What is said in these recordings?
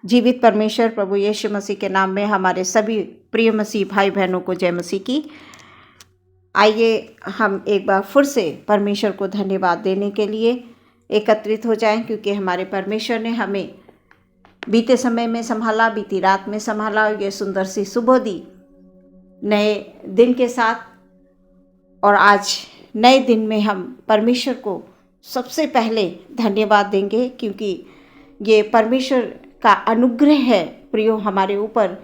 जीवित परमेश्वर प्रभु यीशु मसीह के नाम में हमारे सभी प्रिय मसीह भाई बहनों को जय मसीह की। आइए हम एक बार फिर से परमेश्वर को धन्यवाद देने के लिए एकत्रित हो जाएं, क्योंकि हमारे परमेश्वर ने हमें बीते समय में संभाला, बीती रात में संभाला और ये सुंदर सी सुबह दी नए दिन के साथ। और आज नए दिन में हम परमेश्वर को सबसे पहले धन्यवाद देंगे, क्योंकि ये परमेश्वर का अनुग्रह है प्रियो हमारे ऊपर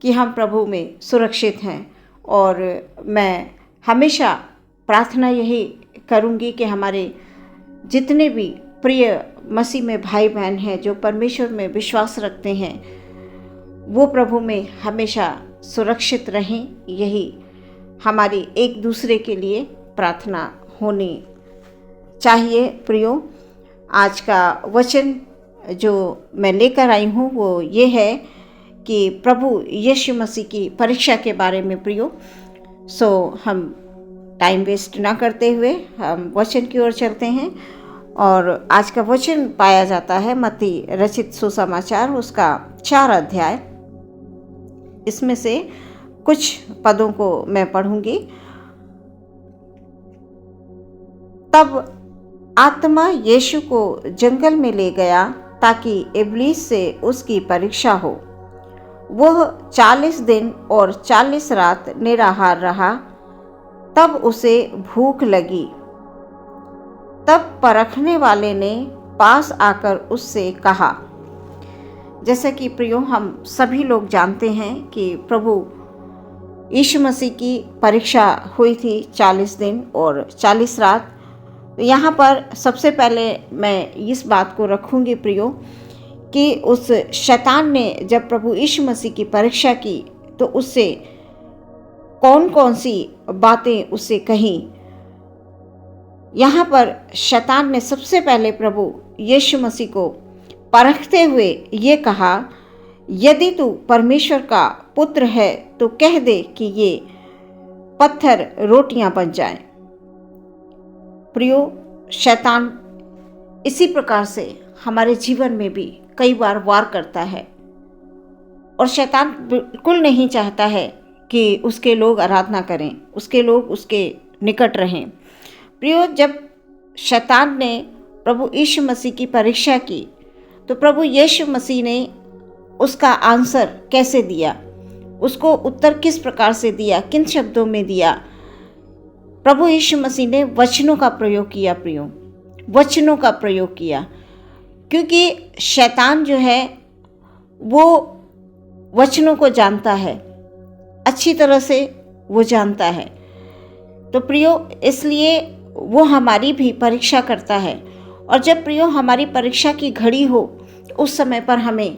कि हम प्रभु में सुरक्षित हैं। और मैं हमेशा प्रार्थना यही करूंगी कि हमारे जितने भी प्रिय मसीह में भाई बहन हैं जो परमेश्वर में विश्वास रखते हैं, वो प्रभु में हमेशा सुरक्षित रहें। यही हमारी एक दूसरे के लिए प्रार्थना होनी चाहिए। प्रियो, आज का वचन जो मैं लेकर आई हूँ वो ये है कि प्रभु यीशु मसीह की परीक्षा के बारे में प्रियो। सो हम टाइम वेस्ट ना करते हुए हम वचन की ओर चलते हैं। और आज का वचन पाया जाता है मत्ती रचित सुसमाचार उसका 4 अध्याय। इसमें से कुछ पदों को मैं पढ़ूंगी। तब आत्मा यीशु को जंगल में ले गया ताकि इब्लीस से उसकी परीक्षा हो। वह 40 दिन और 40 रात निराहार रहा। तब उसे भूख लगी। तब परखने वाले ने पास आकर उससे कहा, जैसे कि प्रियो हम सभी लोग जानते हैं कि प्रभु यीशु मसीह की परीक्षा हुई थी 40 दिन और 40 रात। यहाँ पर सबसे पहले मैं इस बात को रखूँगी प्रियो कि उस शैतान ने जब प्रभु यीशु मसीह की परीक्षा की तो उससे कौन कौन सी बातें उससे कहीं। यहाँ पर शैतान ने सबसे पहले प्रभु यीशु मसीह को परखते हुए ये कहा, यदि तू परमेश्वर का पुत्र है तो कह दे कि ये पत्थर रोटियां बन जाएं। प्रियो, शैतान इसी प्रकार से हमारे जीवन में भी कई बार वार करता है और शैतान बिल्कुल नहीं चाहता है कि उसके लोग आराधना करें, उसके लोग उसके निकट रहें। प्रियो, जब शैतान ने प्रभु यीशु मसीह की परीक्षा की तो प्रभु यीशु मसीह ने उसका आंसर कैसे दिया, उसको उत्तर किस प्रकार से दिया, किन शब्दों में दिया। प्रभु यीशु मसीह ने वचनों का प्रयोग किया प्रियो, वचनों का प्रयोग किया, क्योंकि शैतान जो है वो वचनों को जानता है, अच्छी तरह से वो जानता है। तो प्रियो इसलिए वो हमारी भी परीक्षा करता है। और जब प्रियो हमारी परीक्षा की घड़ी हो उस समय पर हमें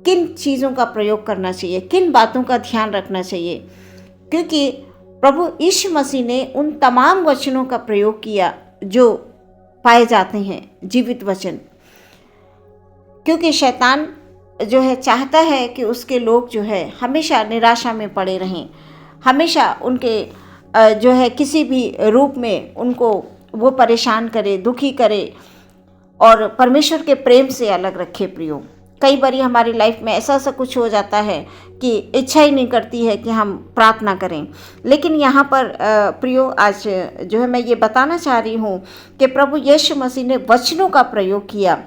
किन चीज़ों का प्रयोग करना चाहिए, किन बातों का ध्यान रखना चाहिए, क्योंकि प्रभु यीशु मसीह ने उन तमाम वचनों का प्रयोग किया जो पाए जाते हैं जीवित वचन। क्योंकि शैतान जो है चाहता है कि उसके लोग जो है हमेशा निराशा में पड़े रहें, हमेशा उनके जो है किसी भी रूप में उनको वो परेशान करे, दुखी करे और परमेश्वर के प्रेम से अलग रखे। प्रियो, कई बार हमारी लाइफ में ऐसा कुछ हो जाता है कि इच्छा ही नहीं करती है कि हम प्रार्थना करें। लेकिन यहाँ पर प्रियो आज जो है मैं ये बताना चाह रही हूँ कि प्रभु यीशु मसीह ने वचनों का प्रयोग किया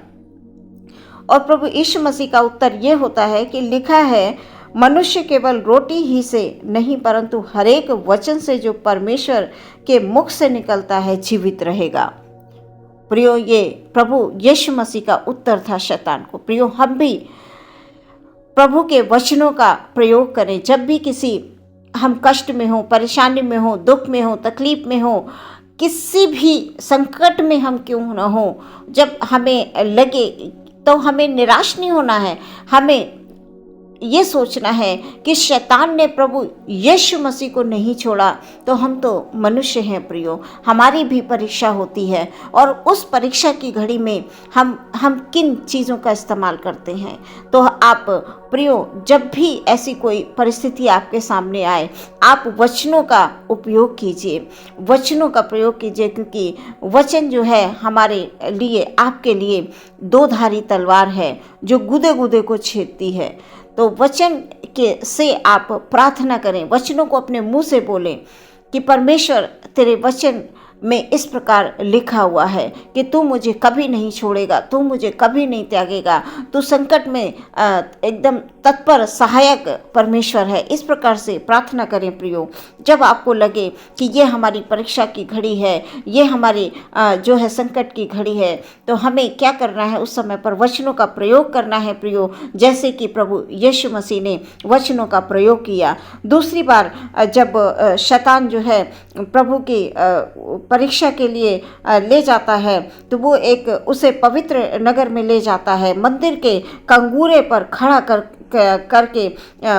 और प्रभु यीशु मसीह का उत्तर ये होता है कि लिखा है, मनुष्य केवल रोटी ही से नहीं परंतु हरेक वचन से जो परमेश्वर के मुख से निकलता है जीवित रहेगा। प्रियो, ये प्रभु यीशु मसीह का उत्तर था शैतान को। प्रियो, हम भी प्रभु के वचनों का प्रयोग करें। जब भी किसी हम कष्ट में हो, परेशानी में हो, दुख में हो, तकलीफ में हो, किसी भी संकट में हम क्यों न हो, जब हमें लगे तो हमें निराश नहीं होना है। हमें ये सोचना है कि शैतान ने प्रभु यीशु मसीह को नहीं छोड़ा, तो हम तो मनुष्य हैं प्रियो, हमारी भी परीक्षा होती है। और उस परीक्षा की घड़ी में हम किन चीज़ों का इस्तेमाल करते हैं। तो आप प्रियो, जब भी ऐसी कोई परिस्थिति आपके सामने आए, आप वचनों का उपयोग कीजिए, वचनों का प्रयोग कीजिए, क्योंकि वचन जो है हमारे लिए, आपके लिए दो धारी तलवार है जो गुदे गुदे को छेदती है। तो वचन के से आप प्रार्थना करें, वचनों को अपने मुंह से बोलें कि परमेश्वर, तेरे वचन में इस प्रकार लिखा हुआ है कि तू मुझे कभी नहीं छोड़ेगा, तू मुझे कभी नहीं त्यागेगा, तू संकट में एकदम तत्पर सहायक परमेश्वर है। इस प्रकार से प्रार्थना करें प्रियो। जब आपको लगे कि ये हमारी परीक्षा की घड़ी है, ये हमारी जो है संकट की घड़ी है, तो हमें क्या करना है, उस समय पर वचनों का प्रयोग करना है प्रियो, जैसे कि प्रभु यीशु मसीह ने वचनों का प्रयोग किया। दूसरी बार जब शैतान जो है प्रभु की परीक्षा के लिए ले जाता है, तो वो उसे पवित्र नगर में ले जाता है, मंदिर के कंगूरे पर खड़ा करके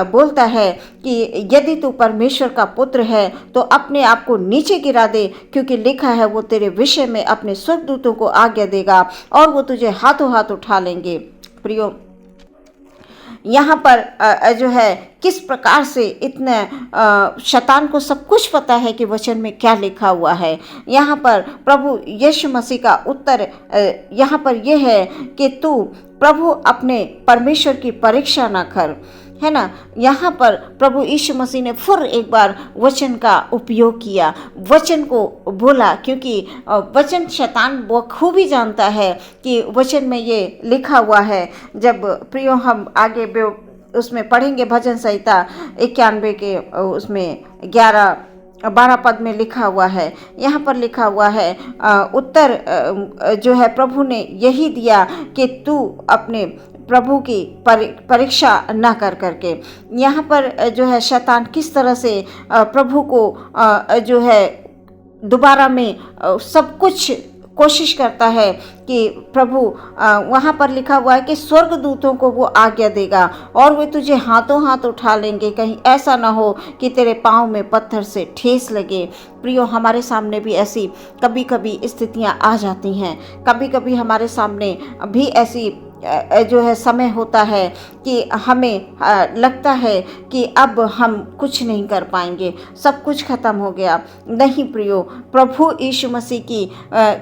बोलता है कि यदि तू परमेश्वर का पुत्र है तो अपने आप को नीचे गिरा दे, क्योंकि लिखा है वो तेरे विषय में अपने स्वर्गदूतों को आज्ञा देगा और वो तुझे हाथों हाथ उठा लेंगे। प्रियो, यहाँ पर जो है किस प्रकार से इतने शैतान को सब कुछ पता है कि वचन में क्या लिखा हुआ है। यहाँ पर प्रभु यीशु मसीह का उत्तर यहाँ पर यह है कि तू प्रभु अपने परमेश्वर की परीक्षा ना कर, है ना। यहाँ पर प्रभु यीशु मसीह ने फिर एक बार वचन का उपयोग किया, वचन को बोला, क्योंकि वचन शैतान बखूबी जानता है कि वचन में ये लिखा हुआ है। जब प्रियो हम आगे उसमें पढ़ेंगे, भजन संहिता 91 के उसमें 12 पद में लिखा हुआ है, यहाँ पर लिखा हुआ है उत्तर जो है प्रभु ने यही दिया कि तू अपने प्रभु की परीक्षा न करके। यहाँ पर जो है शैतान किस तरह से प्रभु को जो है दोबारा में सब कुछ कोशिश करता है कि प्रभु वहाँ पर लिखा हुआ है कि स्वर्गदूतों को वो आज्ञा देगा और वे तुझे हाथों हाथ उठा लेंगे, कहीं ऐसा ना हो कि तेरे पाँव में पत्थर से ठेस लगे। प्रियो, हमारे सामने भी ऐसी कभी कभी स्थितियाँ आ जाती हैं, कभी कभी हमारे सामने भी ऐसी जो है समय होता है कि हमें लगता है कि अब हम कुछ नहीं कर पाएंगे, सब कुछ खत्म हो गया। नहीं प्रियो, प्रभु यीशु मसीह की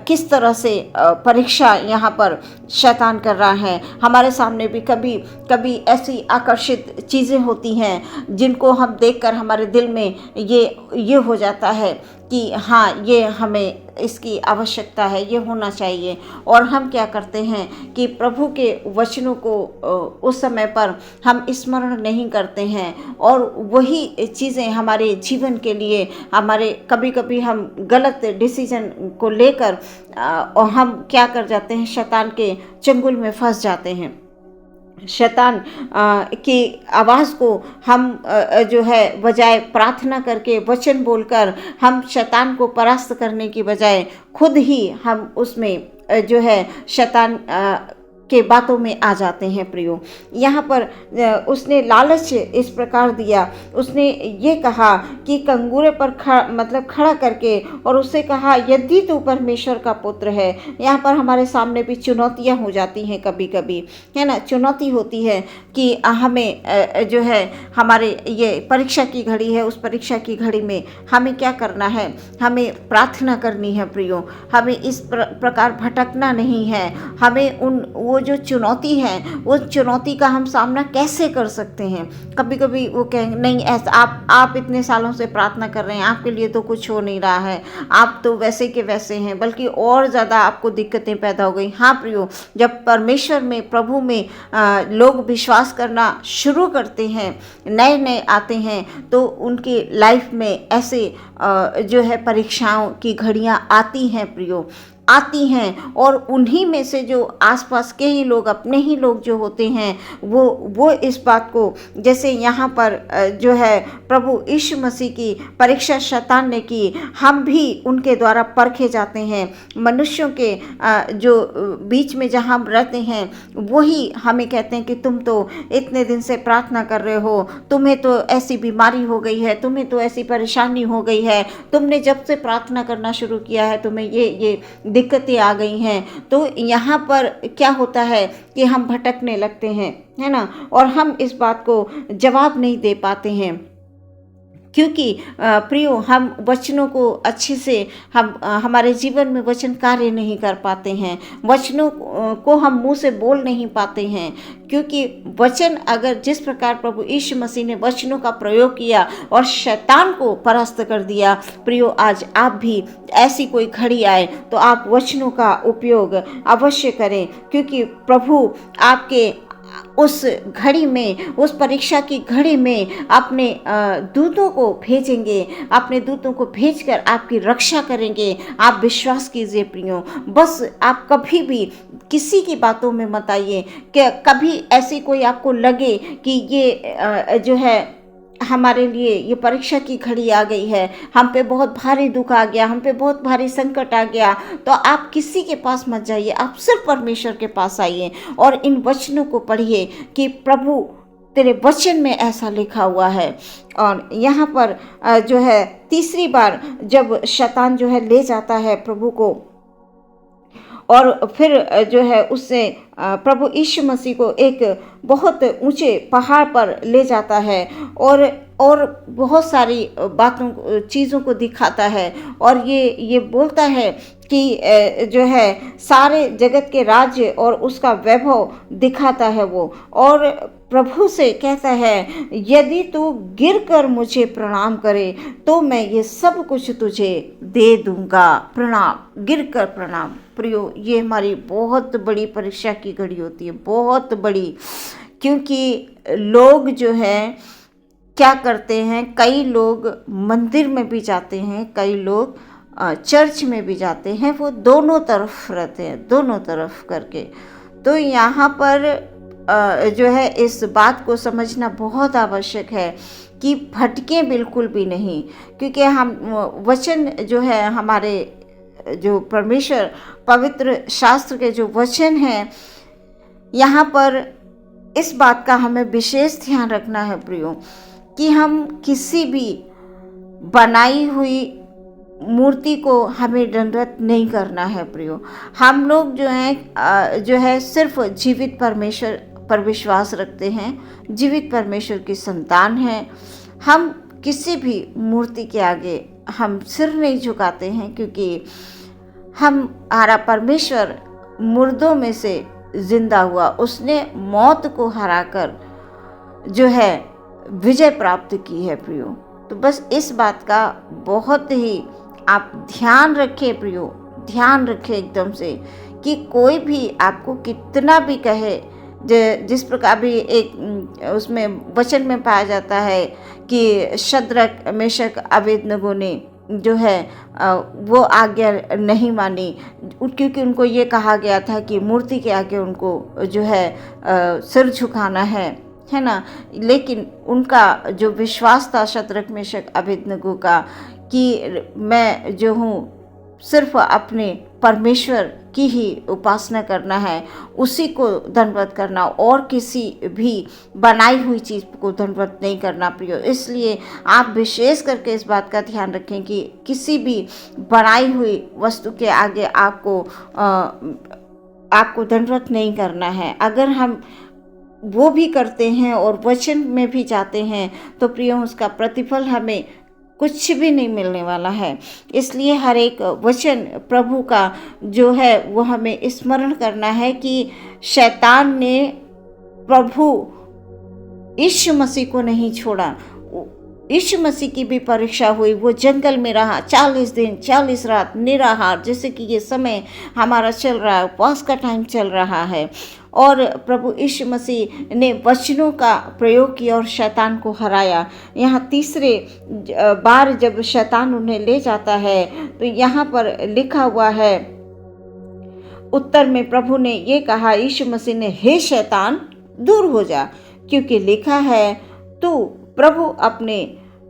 किस तरह से परीक्षा यहाँ पर शैतान कर रहा है। हमारे सामने भी कभी कभी ऐसी आकर्षित चीज़ें होती हैं जिनको हम देखकर हमारे दिल में ये हो जाता है कि हाँ, ये हमें इसकी आवश्यकता है, ये होना चाहिए। और हम क्या करते हैं कि प्रभु के वचनों को उस समय पर हम स्मरण नहीं करते हैं और वही चीज़ें हमारे जीवन के लिए, हमारे कभी कभी हम गलत डिसीजन को लेकर और हम क्या कर जाते हैं, शैतान के चंगुल में फंस जाते हैं। शैतान की आवाज़ को हम जो है बजाय प्रार्थना करके, वचन बोलकर, हम शैतान को परास्त करने की बजाय खुद ही हम उसमें जो है शैतान के बातों में आ जाते हैं। प्रियो, यहाँ पर उसने लालच इस प्रकार दिया, उसने ये कहा कि कंगूरे पर खड़ा करके और उससे कहा यदि तू परमेश्वर का पुत्र है। यहाँ पर हमारे सामने भी चुनौतियाँ हो जाती हैं कभी कभी, है ना। चुनौती होती है कि हमें जो है हमारे ये परीक्षा की घड़ी है, उस परीक्षा की घड़ी में हमें क्या करना है, हमें प्रार्थना करनी है प्रियो। हमें इस प्रकार भटकना नहीं है। हमें वो जो चुनौती है, वो चुनौती का हम सामना कैसे कर सकते हैं। कभी कभी वो कहेंगे नहीं, ऐसा आप इतने सालों से प्रार्थना कर रहे हैं, आपके लिए तो कुछ हो नहीं रहा है, आप तो वैसे के वैसे हैं, बल्कि और ज़्यादा आपको दिक्कतें पैदा हो गई। हाँ प्रियो, जब परमेश्वर में, प्रभु में लोग विश्वास करना शुरू करते हैं, नए नए आते हैं, तो उनकी लाइफ में ऐसे जो है परीक्षाओं की घड़ियाँ आती हैं प्रियो, आती हैं और उन्हीं में से जो आसपास के ही लोग, अपने ही लोग जो होते हैं, वो इस बात को, जैसे यहाँ पर जो है प्रभु यीशु मसीह की परीक्षा शैतान ने की, हम भी उनके द्वारा परखे जाते हैं। मनुष्यों के जो बीच में जहाँ हम रहते हैं वही हमें कहते हैं कि तुम तो इतने दिन से प्रार्थना कर रहे हो, तुम्हें तो ऐसी बीमारी हो गई है, तुम्हें तो ऐसी परेशानी हो गई है, तुमने जब से प्रार्थना करना शुरू किया है तुम्हें ये दिक्कतें आ गई हैं। तो यहाँ पर क्या होता है कि हम भटकने लगते हैं, है ना, और हम इस बात को जवाब नहीं दे पाते हैं, क्योंकि प्रियो हम वचनों को अच्छे से हमारे जीवन में वचन कार्य नहीं कर पाते हैं, वचनों को हम मुंह से बोल नहीं पाते हैं, क्योंकि वचन अगर जिस प्रकार प्रभु यीशु मसीह ने वचनों का प्रयोग किया और शैतान को परास्त कर दिया, प्रियो आज आप भी ऐसी कोई घड़ी आए तो आप वचनों का उपयोग अवश्य करें, क्योंकि प्रभु आपके उस घड़ी में, उस परीक्षा की घड़ी में अपने दूतों को भेजेंगे, अपने दूतों को भेजकर आपकी रक्षा करेंगे। आप विश्वास कीजिए प्रियो, बस आप कभी भी किसी की बातों में मत आइए कि कभी ऐसी कोई आपको लगे कि ये जो है हमारे लिए ये परीक्षा की घड़ी आ गई है, हम पे बहुत भारी दुख आ गया, हम पे बहुत भारी संकट आ गया, तो आप किसी के पास मत जाइए, आप सिर्फ परमेश्वर के पास आइए और इन वचनों को पढ़िए कि प्रभु तेरे वचन में ऐसा लिखा हुआ है। और यहाँ पर जो है तीसरी बार जब शैतान जो है ले जाता है प्रभु को, और फिर जो है उससे प्रभु यीशु मसीह को एक बहुत ऊंचे पहाड़ पर ले जाता है और बहुत सारी चीज़ों को दिखाता है, और ये बोलता है कि जो है सारे जगत के राज्य और उसका वैभव दिखाता है वो, और प्रभु से कहता है यदि तू गिरकर मुझे प्रणाम करे तो मैं ये सब कुछ तुझे दे दूंगा। प्रणाम, गिरकर प्रणाम। प्रियो, ये हमारी बहुत बड़ी परीक्षा की घड़ी होती है, बहुत बड़ी, क्योंकि लोग जो है क्या करते हैं, कई लोग मंदिर में भी जाते हैं, कई लोग चर्च में भी जाते हैं, वो दोनों तरफ रहते हैं, दोनों तरफ करके। तो यहाँ पर जो है इस बात को समझना बहुत आवश्यक है कि भटके बिल्कुल भी नहीं, क्योंकि हम वचन जो है हमारे जो परमेश्वर पवित्र शास्त्र के जो वचन हैं, यहाँ पर इस बात का हमें विशेष ध्यान रखना है प्रियो, कि हम किसी भी बनाई हुई मूर्ति को हमें दंडवत नहीं करना है प्रियो। हम लोग जो है सिर्फ जीवित परमेश्वर पर विश्वास रखते हैं, जीवित परमेश्वर की संतान हैं। हम किसी भी मूर्ति के आगे हम सिर नहीं झुकाते हैं, क्योंकि हमारा परमेश्वर मुर्दों में से जिंदा हुआ, उसने मौत को हराकर जो है विजय प्राप्त की है प्रियो। तो बस इस बात का बहुत ही आप ध्यान रखें प्रियो, ध्यान रखें एकदम से, कि कोई भी आपको कितना भी कहे, जिस प्रकार भी एक उसमें वचन में पाया जाता है कि शद्रक मेशक अबेदनगो ने जो है वो आज्ञा नहीं मानी, क्योंकि उनको ये कहा गया था कि मूर्ति के आगे उनको जो है सिर झुकाना है ना। लेकिन उनका जो विश्वास था शद्रक मेशक अबेदनगो का, कि मैं जो हूँ सिर्फ अपने परमेश्वर की ही उपासना करना है, उसी को दंडवत करना, और किसी भी बनाई हुई चीज़ को दंडवत नहीं करना प्रियो। इसलिए आप विशेष करके इस बात का ध्यान रखें कि किसी भी बनाई हुई वस्तु के आगे आपको दंडवत नहीं करना है। अगर हम वो भी करते हैं और वचन में भी जाते हैं तो प्रियो उसका प्रतिफल हमें कुछ भी नहीं मिलने वाला है। इसलिए हर एक वचन प्रभु का जो है वो हमें स्मरण करना है कि शैतान ने प्रभु यीशु मसीह को नहीं छोड़ा। यीशु मसीह की भी परीक्षा हुई, वो जंगल में रहा 40 दिन 40 रात निराहार, जैसे कि ये समय हमारा चल रहा है, उपवास का टाइम चल रहा है, और प्रभु यीशु मसीह ने वचनों का प्रयोग किया और शैतान को हराया। यहाँ तीसरे बार जब शैतान उन्हें ले जाता है तो यहाँ पर लिखा हुआ है उत्तर में प्रभु ने ये कहा, यीशु मसीह ने, हे शैतान दूर हो जा, क्योंकि लिखा है, तू प्रभु अपने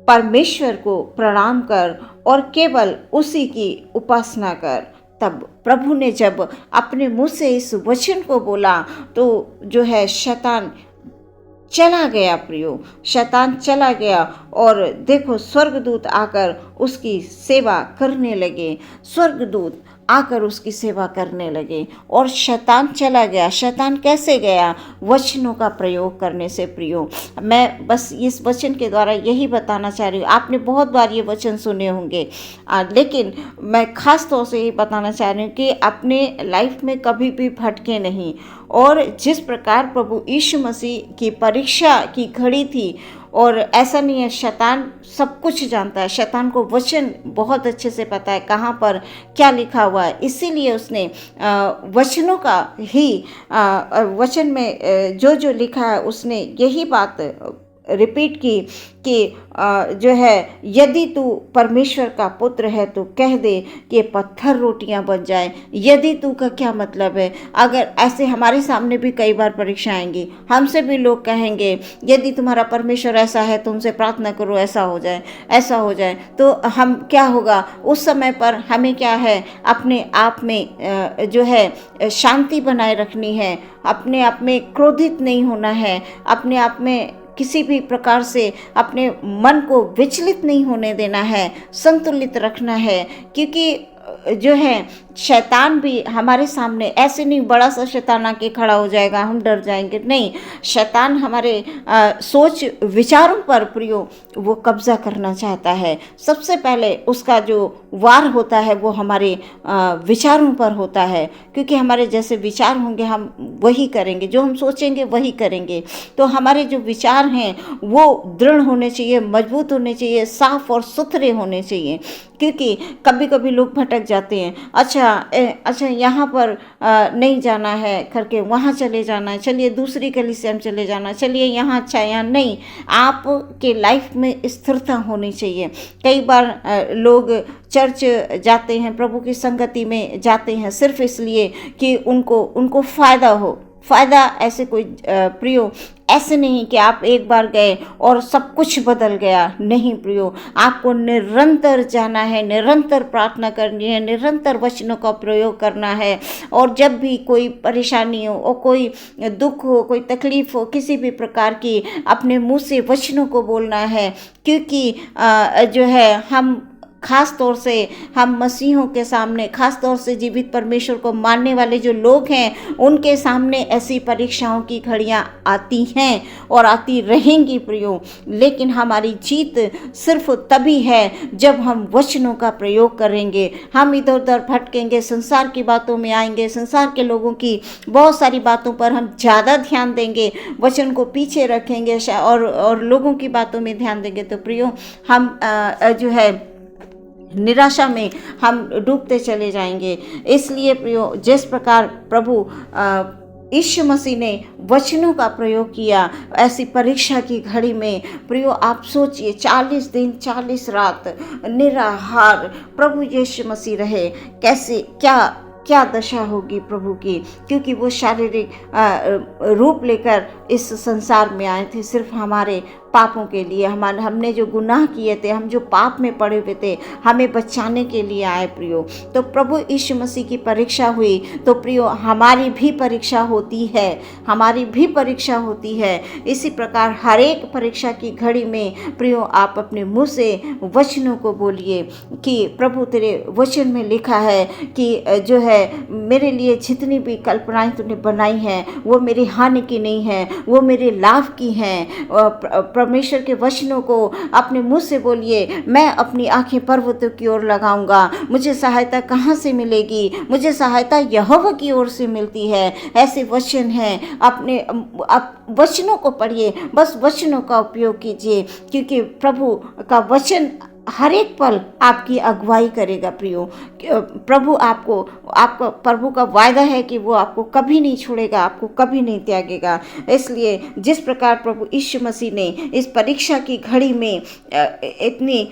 परमेश्वर को प्रणाम कर और केवल उसी की उपासना कर। तब प्रभु ने जब अपने मुंह से इस वचन को बोला तो जो है शैतान चला गया प्रियो, शैतान चला गया। और देखो स्वर्गदूत आकर उसकी सेवा करने लगे, स्वर्गदूत आकर उसकी सेवा करने लगे और शैतान चला गया। शैतान कैसे गया? वचनों का प्रयोग करने से प्रियो। मैं बस इस वचन के द्वारा यही बताना चाह रही हूँ। आपने बहुत बार ये वचन सुने होंगे, लेकिन मैं खास तौर से यही बताना चाह रही हूँ कि अपने लाइफ में कभी भी भटके नहीं। और जिस प्रकार प्रभु यीशु मसीह की परीक्षा की घड़ी थी, और ऐसा नहीं है, शैतान सब कुछ जानता है, शैतान को वचन बहुत अच्छे से पता है कहाँ पर क्या लिखा हुआ है। इसीलिए उसने वचनों का ही वचन में जो जो लिखा है उसने यही बात रिपीट की कि जो है, यदि तू परमेश्वर का पुत्र है तो कह दे कि ये पत्थर रोटियां बन जाए। यदि तू का क्या मतलब है? अगर ऐसे हमारे सामने भी कई बार परीक्षा आएंगी, हमसे भी लोग कहेंगे यदि तुम्हारा परमेश्वर ऐसा है तो उनसे प्रार्थना करो, ऐसा हो जाए, ऐसा हो जाए। तो हम क्या होगा उस समय पर? हमें क्या है, अपने आप में जो है शांति बनाए रखनी है, अपने आप में क्रोधित नहीं होना है, अपने आप में किसी भी प्रकार से अपने मन को विचलित नहीं होने देना है, संतुलित रखना है। क्योंकि जो है शैतान भी हमारे सामने ऐसे नहीं बड़ा सा शैतान आके खड़ा हो जाएगा, हम डर जाएंगे, नहीं। शैतान हमारे सोच विचारों पर प्रियो वो कब्जा करना चाहता है। सबसे पहले उसका जो वार होता है वो हमारे विचारों पर होता है, क्योंकि हमारे जैसे विचार होंगे हम वही करेंगे, जो हम सोचेंगे वही करेंगे। तो हमारे जो विचार हैं वो दृढ़ होने चाहिए, मजबूत होने चाहिए, साफ और सुथरे होने चाहिए। क्योंकि कभी कभी लोग भटक जाते हैं, अच्छा यहाँ पर नहीं जाना है करके वहाँ चले जाना है, चलिए दूसरी गली से हम चले जाना, चलिए यहाँ अच्छा, यहाँ नहीं। आपके लाइफ में स्थिरता होनी चाहिए। कई बार लोग चर्च जाते हैं, प्रभु की संगति में जाते हैं सिर्फ इसलिए कि उनको फ़ायदा हो। फ़ायदा ऐसे कोई प्रियो ऐसे नहीं कि आप एक बार गए और सब कुछ बदल गया, नहीं प्रियो। आपको निरंतर जाना है, निरंतर प्रार्थना करनी है, निरंतर वचनों का प्रयोग करना है। और जब भी कोई परेशानी हो और कोई दुख हो, कोई तकलीफ हो, किसी भी प्रकार की, अपने मुंह से वचनों को बोलना है। क्योंकि जो है हम खास तौर से हम मसीहों के सामने, खास तौर से जीवित परमेश्वर को मानने वाले जो लोग हैं उनके सामने ऐसी परीक्षाओं की घड़ियां आती हैं और आती रहेंगी प्रियो। लेकिन हमारी जीत सिर्फ तभी है जब हम वचनों का प्रयोग करेंगे। हम इधर उधर भटकेंगे, संसार की बातों में आएंगे, संसार के लोगों की बहुत सारी बातों पर हम ज़्यादा ध्यान देंगे, वचन को पीछे रखेंगे और लोगों की बातों में ध्यान देंगे, तो प्रियो हम जो है निराशा में हम डूबते चले जाएंगे। इसलिए प्रियो, जिस प्रकार प्रभु यीशु मसीह ने वचनों का प्रयोग किया ऐसी परीक्षा की घड़ी में, प्रियो आप सोचिए 40 दिन 40 रात निराहार प्रभु यीशु मसीह रहे, कैसे क्या दशा होगी प्रभु की। क्योंकि वो शारीरिक रूप लेकर इस संसार में आए थे सिर्फ हमारे पापों के लिए, हमने जो गुनाह किए थे, हम जो पाप में पड़े हुए थे, हमें बचाने के लिए आए प्रियो। तो प्रभु यीशु मसीह की परीक्षा हुई तो प्रियो हमारी भी परीक्षा होती है, हमारी भी परीक्षा होती है। इसी प्रकार हर एक परीक्षा की घड़ी में प्रियो आप अपने मुंह से वचनों को बोलिए कि प्रभु तेरे वचन में लिखा है कि जो है मेरे लिए जितनी भी कल्पनाएं तूने बनाई हैं वो मेरी हानि की नहीं है, वो मेरे लाभ की हैं। परमेश्वर के वचनों को अपने मुंह से बोलिए, मैं अपनी आंखें पर्वतों की ओर लगाऊंगा, मुझे सहायता कहाँ से मिलेगी? मुझे सहायता यहोवा की ओर से मिलती है। ऐसे वचन हैं, अपने वचनों को पढ़िए, बस वचनों का उपयोग कीजिए, क्योंकि प्रभु का वचन हर एक पल आपकी अगुवाई करेगा प्रियो। प्रभु आपको आपका प्रभु का वायदा है कि वो आपको कभी नहीं छोड़ेगा, आपको कभी नहीं त्यागेगा। इसलिए जिस प्रकार प्रभु यीशु मसीह ने इस परीक्षा की घड़ी में इतनी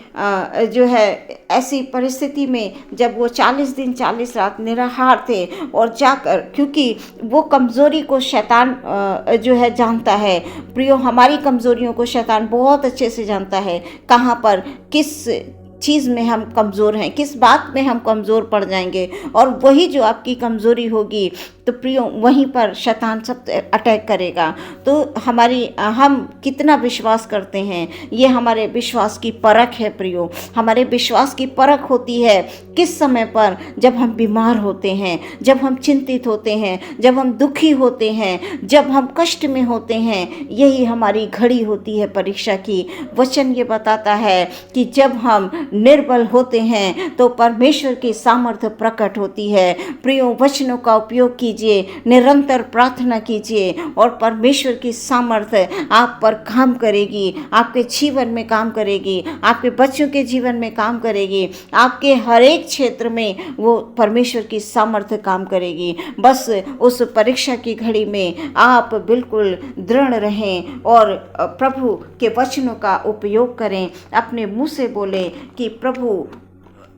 जो है ऐसी परिस्थिति में जब वो 40 दिन 40 रात निराहार थे और जाकर, क्योंकि वो कमज़ोरी को शैतान जो है जानता है। प्रियो, हमारी कमज़ोरियों को शैतान बहुत अच्छे से जानता है, कहाँ पर किस चीज़ में हम कमज़ोर हैं, किस बात में हम कमज़ोर पड़ जाएंगे, और वही जो आपकी कमज़ोरी होगी तो प्रियो वहीं पर शैतान सब अटैक करेगा। तो हम कितना विश्वास करते हैं, ये हमारे विश्वास की परख है प्रियो। हमारे विश्वास की परख होती है किस समय पर, जब हम बीमार होते हैं, जब हम चिंतित होते हैं, जब हम दुखी होते हैं, जब हम कष्ट में होते हैं। यही हमारी घड़ी होती है परीक्षा की। वचन ये बताता है कि जब हम निर्बल होते हैं तो परमेश्वर की सामर्थ्य प्रकट होती है। प्रियो, वचनों का उपयोग कीजिए, निरंतर प्रार्थना कीजिए और परमेश्वर की सामर्थ्य आप पर काम करेगी, आपके जीवन में काम करेगी, आपके बच्चों के जीवन में काम करेगी, आपके हर एक क्षेत्र में वो परमेश्वर की सामर्थ्य काम करेगी। बस उस परीक्षा की घड़ी में आप बिल्कुल दृढ़ रहें और प्रभु के वचनों का उपयोग करें। अपने मुंह से बोलें कि प्रभु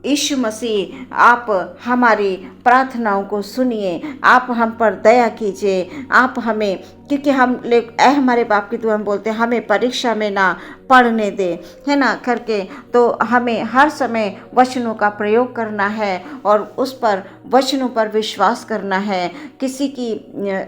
यीशु मसीह, आप हमारी प्रार्थनाओं को सुनिए, आप हम पर दया कीजिए, आप हमें, क्योंकि हमारे बाप की दुआ में बोलते हैं हमें परीक्षा में ना पढ़ने दे, है ना करके। तो हमें हर समय वचनों का प्रयोग करना है और उस पर वचनों पर विश्वास करना है। किसी की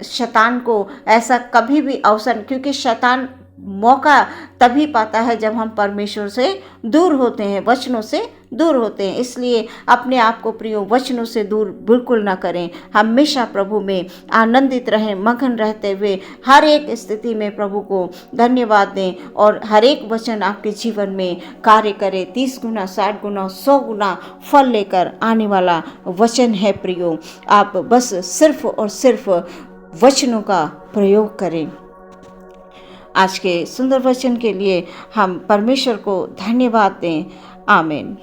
शैतान को ऐसा कभी भी अवसर, क्योंकि शैतान मौका तभी पाता है जब हम परमेश्वर से दूर होते हैं, वचनों से दूर होते हैं। इसलिए अपने आप को प्रियो वचनों से दूर बिल्कुल ना करें। हमेशा प्रभु में आनंदित रहें, मगन रहते हुए हर एक स्थिति में प्रभु को धन्यवाद दें और हर एक वचन आपके जीवन में कार्य करे। 30 गुना 60 गुना 100 गुना फल लेकर आने वाला वचन है प्रियो। आप बस सिर्फ और सिर्फ वचनों का प्रयोग करें। आज के सुंदर वचन के लिए हम परमेश्वर को धन्यवाद दें। आमीन।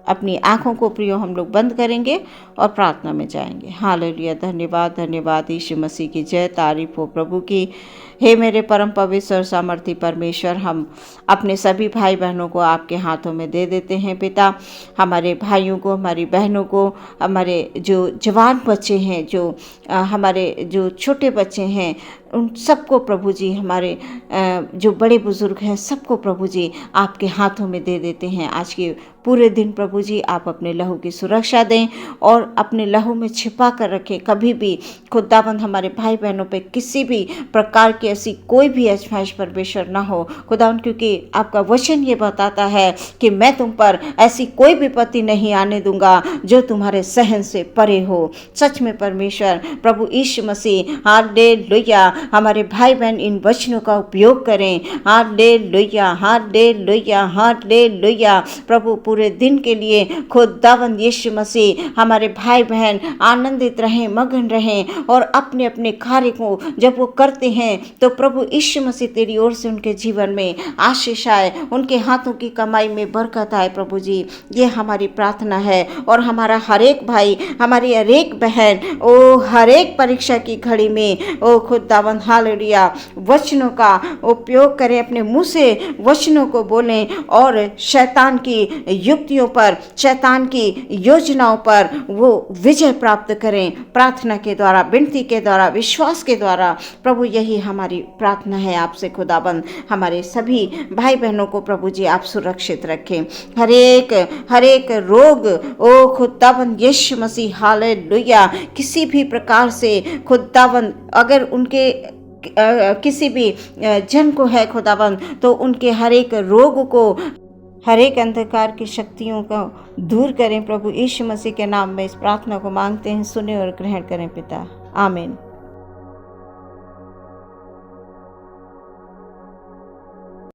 अपनी आँखों को प्रियो हम लोग बंद करेंगे और प्रार्थना में जाएंगे। हालेलुया। धन्यवाद, धन्यवाद यीशु मसीह की जय, तारीफ हो प्रभु की। हे मेरे परम पवित्र और सामर्थी परमेश्वर, हम अपने सभी भाई बहनों को आपके हाथों में दे देते हैं पिता। हमारे भाइयों को, हमारी बहनों को, हमारे जो जवान बच्चे हैं, जो हमारे जो छोटे बच्चे हैं, उन सबको प्रभु जी, हमारे जो बड़े बुजुर्ग हैं सबको प्रभु जी आपके हाथों में दे देते हैं। आज के पूरे दिन प्रभु जी आप अपने लहू की सुरक्षा दें और अपने लहू में छिपा कर रखें। कभी भी खुदाबंद हमारे भाई बहनों पे किसी भी प्रकार की ऐसी कोई भी आजमाइश परमेश्वर ना हो खुदाबंद, क्योंकि आपका वचन ये बताता है कि मैं तुम पर ऐसी कोई विपत्ति नहीं आने दूंगा जो तुम्हारे सहन से परे हो। सच में परमेश्वर प्रभु यीशु मसीह, हालेलुया, हमारे भाई बहन इन वचनों का उपयोग करें। Hallelujah, hallelujah, hallelujah. प्रभु पूरे दिन के लिए खुदावंद यीशु मसीह हमारे भाई बहन आनंदित रहें, मगन रहें और अपने अपने कार्य को जब वो करते हैं तो प्रभु यीशु मसीह तेरी ओर से उनके जीवन में आशीष आए, उनके हाथों की कमाई में बरकत आए। प्रभु जी, ये हमारी प्रार्थना है और हमारा हर एक भाई, हमारी हर एक बहन ओ हर एक परीक्षा की घड़ी में ओ खुदावंद हालेलुया वचनों का उपयोग करें, अपने मुंह से वचनों को बोलें और शैतान की युक्तियों पर, शैतान की योजनाओं पर वो विजय प्राप्त करें। प्रार्थना के द्वारा, विनती के द्वारा, विश्वास के द्वारा प्रभु, यही हमारी प्रार्थना है आपसे खुदाबंद। हमारे सभी भाई बहनों को प्रभु जी आप सुरक्षित रखें। हर एक रोग ओ खुदाबंद यीशु मसीह हालेलुया, किसी भी प्रकार से खुदाबंद अगर उनके किसी भी जन को है खुदाबंद, तो उनके हर एक रोग को, हर एक अंधकार की शक्तियों को दूर करें। प्रभु यीशु मसीह के नाम में इस प्रार्थना को मांगते हैं, सुने और ग्रहण करें पिता। आमीन।